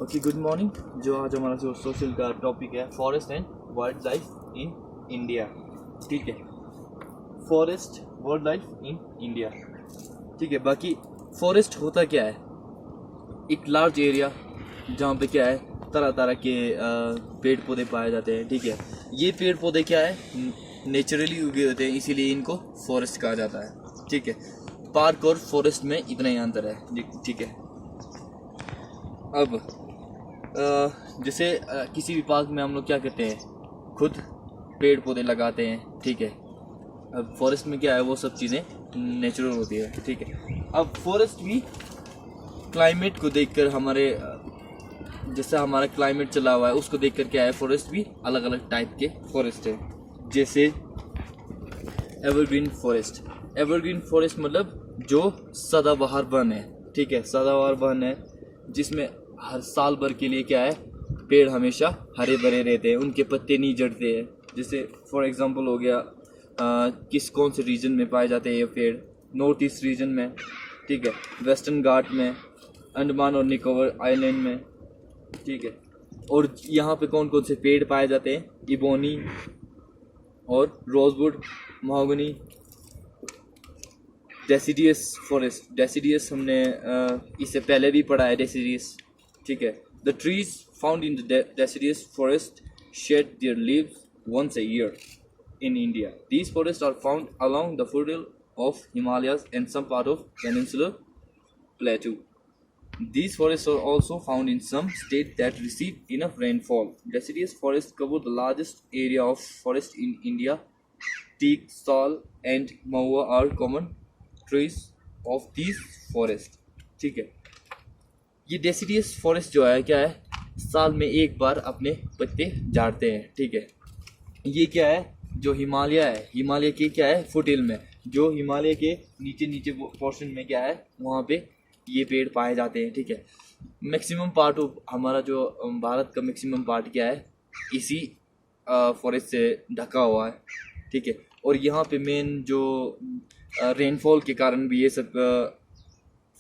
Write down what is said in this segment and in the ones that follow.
Okay, good morning. जो आज हमारा जो सोशल का टॉपिक है, forest and wild life in India. ठीक है, forest wild life in India. ठीक है, बाकी फॉरेस्ट होता क्या है? एक लार्ज एरिया जहाँ पे क्या है, तरह तरह के पेड़ पौधे पाए जाते हैं। ठीक है, ये पेड़ पौधे क्या है, नेचुरली उगे होते हैं, इसीलिए इनको फॉरेस्ट कहा जाता है। ठीक है, पार्क और फॉरेस्ट में इतना ही अंतर है। ठीक है, अब जैसे किसी भी पार्क में हम लोग क्या करते हैं, खुद पेड़ पौधे लगाते हैं। ठीक है, अब फॉरेस्ट में क्या है, वो सब चीज़ें नेचुरल होती है। ठीक है, अब फॉरेस्ट भी क्लाइमेट को देखकर हमारे जैसे हमारा क्लाइमेट चला हुआ है उसको देखकर क्या है, फॉरेस्ट भी अलग अलग टाइप के फॉरेस्ट है। जैसे एवरग्रीन फॉरेस्ट। एवरग्रीन फॉरेस्ट मतलब जो सदाबहार वन है। ठीक है, सदाबहार वन है जिसमें हर साल भर के लिए क्या है, पेड़ हमेशा हरे भरे रहते हैं, उनके पत्ते नहीं झड़ते हैं। जैसे फॉर एग्जांपल हो गया कौन से रीजन में पाए जाते हैं ये पेड़? नॉर्थ ईस्ट रीजन में। ठीक है, वेस्टर्न घाट में, अंडमान और निकोबार आइलैंड में। ठीक है, और यहाँ पे कौन कौन से पेड़ पाए जाते हैं? इबोनी और rosewood, mahogany, deciduous forest. Deciduous हमने इससे पहले भी पढ़ा है, डेसिडियस। ठीक है, the trees found in the deciduous forest shade there leaves once a year in India. These forests are found along the foothill of Himalayas and some part of Peninsular Plateau. These forests are also found in some states that receive enough rainfall. Deciduous forests cover the largest area of forest in India. Teak, sal, and mahua are common trees of these forests. ठीक है, ये deciduous forest जो है क्या है, साल में एक बार अपने पत्ते झाड़ते हैं। ठीक है, ये क्या है, जो हिमालय है, हिमालय के क्या है, फुटहिल में, जो हिमालय के नीचे नीचे पोर्शन में क्या है, वहाँ पे ये पेड़ पाए जाते हैं। ठीक है, मैक्सिमम पार्ट ऑफ हमारा जो भारत का मैक्सिमम पार्ट क्या है, इसी फॉरेस्ट से ढका हुआ है। ठीक है, और यहाँ पे मेन जो रेनफॉल के कारण भी ये सब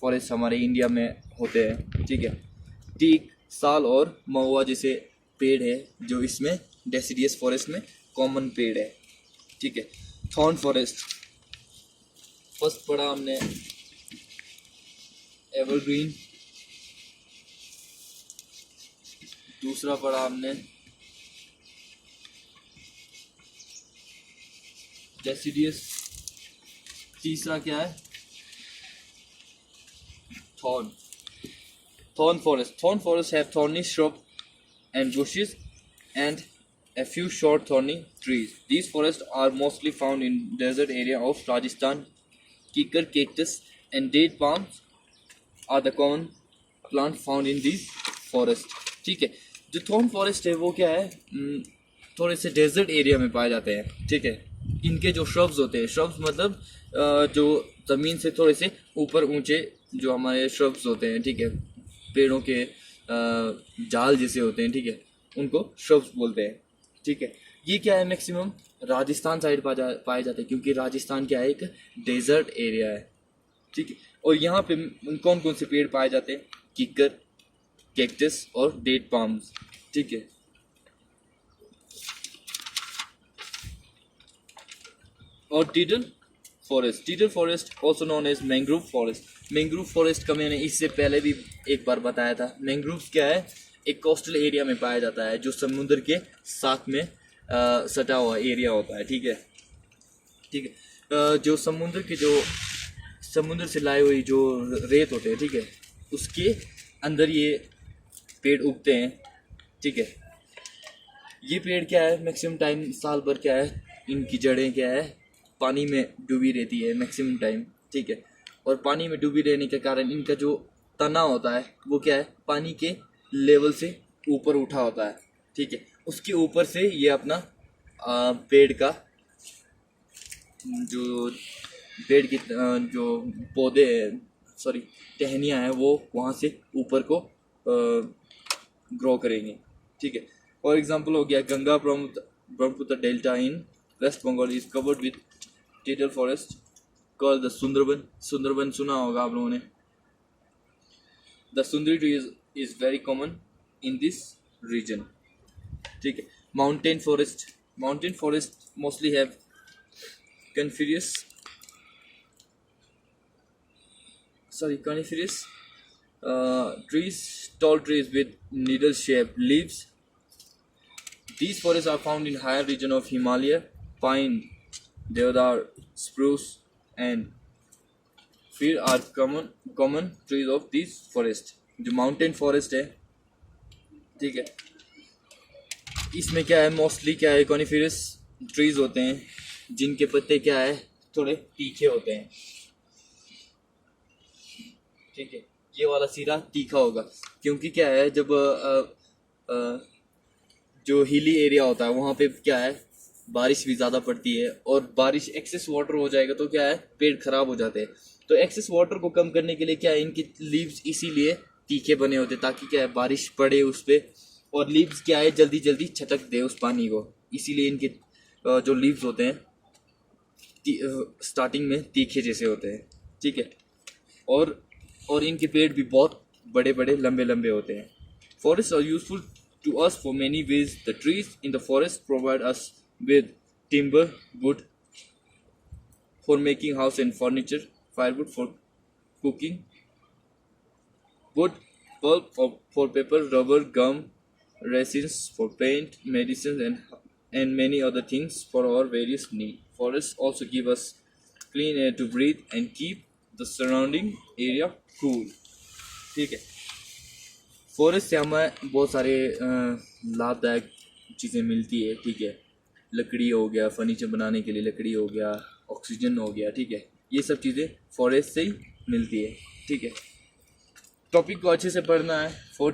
फॉरेस्ट हमारे इंडिया में होते हैं। ठीक है, टीक, साल और महुआ जैसे पेड़ है जो इसमें डेसिडियस फॉरेस्ट में कॉमन पेड़ है। ठीक है, थॉर्न फॉरेस्ट फर्स्ट पढ़ा हमने, एवरग्रीन दूसरा पढ़ा हमने, डेसिडियस तीसरा क्या है, thorn forest. Thorn forests have thorny shrubs and bushes and a few short thorny trees. These forests are mostly found in desert area of Rajasthan. Kikar, cactus and date palms are the common plant found in these forests. ठीक है, जो thorn forest है वो क्या है, थोड़े से desert area में पाए जाते हैं। ठीक है, इनके जो श्रब्स होते हैं, श्रब्स मतलब जो ज़मीन से थोड़े से ऊपर ऊंचे जो हमारे श्रब्स होते हैं। ठीक है, पेड़ों के जाल जैसे होते हैं। ठीक है, उनको श्रब्स बोलते हैं। ठीक है, ये क्या है, मैक्सिमम राजस्थान साइड पाए जाते हैं, क्योंकि राजस्थान क्या है, एक डेजर्ट एरिया है। ठीक है, और यहाँ पे कौन कौन से पेड़ पाए जाते हैं? कीकर, कैक्टस और डेट पाम्स। ठीक है, और tidal forest. Tidal forest also known as mangrove forest. Mangrove forest का मैंने इससे पहले भी एक बार बताया था। मैंग्रोव क्या है, एक कोस्टल एरिया में पाया जाता है जो समुद्र के साथ में सटा हुआ एरिया होता है। ठीक है, ठीक है, जो समुद्र से लाए हुई जो रेत होते हैं, ठीक है, उसके अंदर ये पेड़ उगते हैं। ठीक है, ये पेड़ क्या है, मैक्सिमम टाइम साल भर क्या है, इनकी जड़ें क्या है, पानी में डूबी रहती है मैक्सिमम टाइम। ठीक है, और पानी में डूबी रहने के कारण इनका जो तना होता है वो क्या है, पानी के लेवल से ऊपर उठा होता है। ठीक है, उसके ऊपर से ये अपना पेड़ की जो पौधे टहनियाँ हैं वो वहाँ से ऊपर को ग्रो करेंगे। ठीक है, फॉर एग्जांपल हो गया Ganga Brahmaputra delta in West Bengal is covered with tidal forest called the Sundarban. Sundarban सुना होगा आप लोगों ने। The sundari tree is very common in this region. ठीक है. Mountain forest mostly have coniferous trees, tall trees with needle-shaped leaves. These forests are found in higher region of Himalaya. Pine, deodar, spruce, and fir are common trees of these forest. जो mountain forest है, ठीक है, इसमें क्या है, mostly क्या है, coniferous trees होते हैं जिनके पत्ते क्या है, थोड़े तीखे होते हैं. ठीक है, ये वाला सिरा तीखा होगा क्योंकि क्या है, जब जो हिली एरिया होता है वहाँ पे क्या है, बारिश भी ज़्यादा पड़ती है और बारिश एक्सेस वाटर हो जाएगा तो क्या है, पेड़ खराब हो जाते हैं. तो एक्सेस वाटर को कम करने के लिए क्या है, इनकी लीव्स इसीलिए तीखे बने होते हैं ताकि क्या है, बारिश पड़े उस पर और लीव्स क्या है, जल्दी जल्दी छटक दे उस पानी को. इसीलिए इनके जो लीव्स होते हैं स्टार्टिंग में तीखे जैसे होते हैं. ठीक है, और इनके पेड़ भी बहुत बड़े बड़े लंबे लंबे होते हैं. Forest are useful to us for many ways. The trees in the forest provide us with timber, wood for making house and furniture, firewood for cooking, wood pulp for paper, rubber, gum, resins for paint, medicines, and many other things for our various needs. Forests also give us clean air to breathe and keep the surrounding area cool. ठीक है, forest से हमें बहुत सारे लाभदायक चीज़ें मिलती है. ठीक है, लकड़ी हो गया, फर्नीचर बनाने के लिए लकड़ी हो गया, ऑक्सीजन हो गया. ठीक है, ये सब चीज़ें फॉरेस्ट से ही मिलती है. ठीक है, टॉपिक को अच्छे से पढ़ना है. 5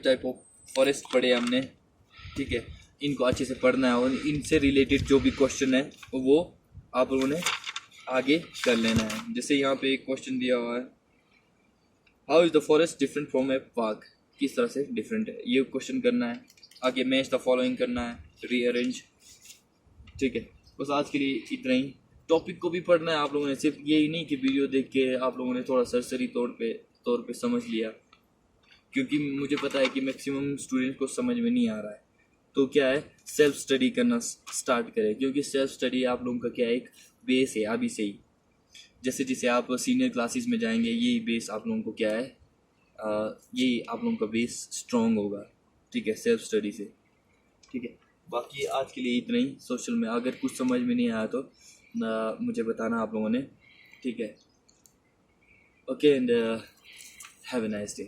टाइप ऑफ फॉरेस्ट पढ़े हमने. ठीक है, इनको अच्छे से पढ़ना है और इनसे रिलेटेड जो भी क्वेश्चन है वो आप लोगों ने आगे कर लेना है. जैसे यहाँ पे एक क्वेश्चन दिया हुआ है, how is the forest different from A park. किस तरह से डिफरेंट है, ये क्वेश्चन करना है. आगे मैच द फॉलोइंग करना है, रीअरेंज. ठीक है, बस आज के लिए इतना ही. टॉपिक को भी पढ़ना है आप लोगों ने, सिर्फ यही नहीं कि वीडियो देख के आप लोगों ने थोड़ा सरसरी तौर पे समझ लिया, क्योंकि मुझे पता है कि मैक्सिमम स्टूडेंट को समझ में नहीं आ रहा है. तो क्या है, सेल्फ स्टडी करना स्टार्ट करें, क्योंकि सेल्फ स्टडी आप लोगों का क्या है, एक बेस है अभी से ही. जैसे जैसे आप सीनियर क्लासेस में जाएंगे, यही बेस आप लोगों को क्या है, यही आप लोगों का बेस स्ट्रॉन्ग होगा. ठीक है, सेल्फ स्टडी से. ठीक है, बाकी आज के लिए इतना ही. सोशल में अगर कुछ समझ में नहीं आया तो मुझे बताना आप लोगों ने. ठीक है, okay, and have a nice day.